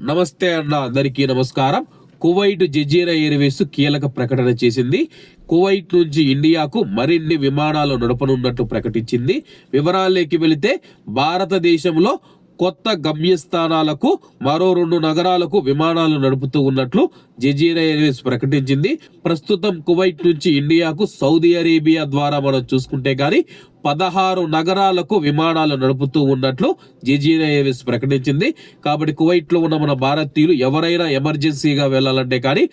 నమస్తే అన్న, అందరికీ నమస్కారం. కువైట్ జజీరా ఎయిర్వేస్ కీలక ప్రకటన చేసింది. కువైట్ నుంచి ఇండియాకు మరిన్ని విమానాలు నడపనున్నట్టు ప్రకటించింది. వివరాల్లోకి వెళితే భారతదేశంలో కొత్త గమ్యస్థానాలకు మరో 2 నగరాలకు విమానాలు నడుపుతూ ఉన్నట్లు జజీరా ఎయిర్వేస్ ప్రకటించింది. ప్రస్తుతం కువైట్ నుంచి ఇండియాకు సౌదీ అరేబియా ద్వారా మనం చూసుకుంటే గానీ 16 నగరాలకు విమానాలు నడుపుతూ ఉన్నట్లు జజీరా ఎయిర్వేస్ ప్రకటించింది. కాబట్టి కువైట్ లో ఉన్న మన భారతీయులు ఎవరైనా ఎమర్జెన్సీగా వెళ్ళాలంటే కానీ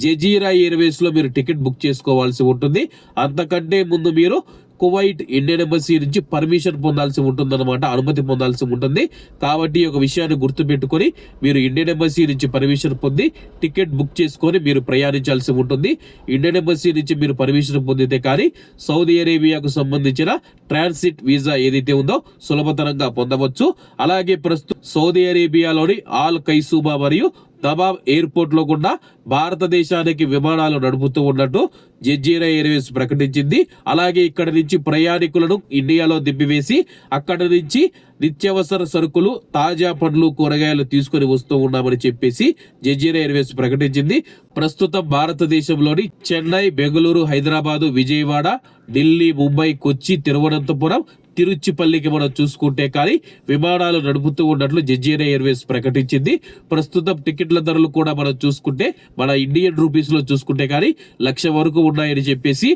జజీరా ఎయిర్వేస్ లో మీరు టికెట్ బుక్ చేసుకోవాల్సి ఉంటుంది. అంతకంటే ముందు మీరు కువైట్ ఇండియన్ ఎంబసీ నుంచి పర్మిషన్ పొందాల్సి ఉంటుందన్నమాట, అనుమతి పొందాల్సి ఉంటుంది. కాబట్టి ఒక విషయాన్ని గుర్తుపెట్టుకొని మీరు ఇండియన్ ఎంబసీ నుంచి పర్మిషన్ పొంది టికెట్ బుక్ చేసుకొని మీరు ప్రయాణించాల్సి ఉంటుంది. ఇండియన్ ఎంబసీ నుంచి మీరు పర్మిషన్ పొందితే కానీ సౌదీ అరేబియాకు సంబంధించిన ట్రాన్సిట్ వీసా ఏదైతే ఉందో సులభతరంగా పొందవచ్చు. అలాగే ప్రస్తుతం సౌదీ అరేబియాలోని ఆల్ ఖైసూమా మరియు దబాబ్ ఎయిర్పోర్ట్ లో కూడా భారతదేశానికి విమానాలు నడుపుతూ ఉన్నట్టు జజీరా ఎయిర్వేస్ ప్రకటించింది. అలాగే ఇక్కడ నుంచి ప్రయాణికులను ఇండియాలో దింపివేసి అక్కడ నుంచి నిత్యావసర సరుకులు, తాజా పండ్లు, కూరగాయలు తీసుకుని వస్తూ ఉన్నామని చెప్పేసి జజీరా ఎయిర్వేస్ ప్రకటించింది. ప్రస్తుతం భారతదేశంలోని చెన్నై, బెంగళూరు, హైదరాబాదు, విజయవాడ, ఢిల్లీ, ముంబై, కొచ్చి, తిరువనంతపురం, తిరుచిపల్లికి మనం చూసుకుంటే కానీ విమానాలు నడుపుతూ ఉన్నట్లు జజీరా ఎయిర్వేస్ ప్రకటించింది. ప్రస్తుతం టికెట్ల ధరలు కూడా మనం చూసుకుంటే మన ఇండియన్ రూపీస్ లో చూసుకుంటే కానీ 1,00,000 వరకు ఉన్నాయని చెప్పేసి,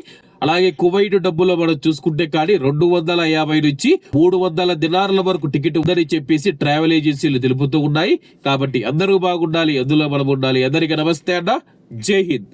అలాగే కువైట్ డబ్బులో మనం చూసుకుంటే కానీ 250 నుంచి 300 దినార్ల వరకు టికెట్ ఉందని చెప్పేసి ట్రావెల్ ఏజెన్సీలు తెలుపుతూ ఉన్నాయి. కాబట్టి అందరూ బాగుండాలి, అందులో మనం ఉండాలి. అందరికీ నమస్తే అన్న, జై హింద్.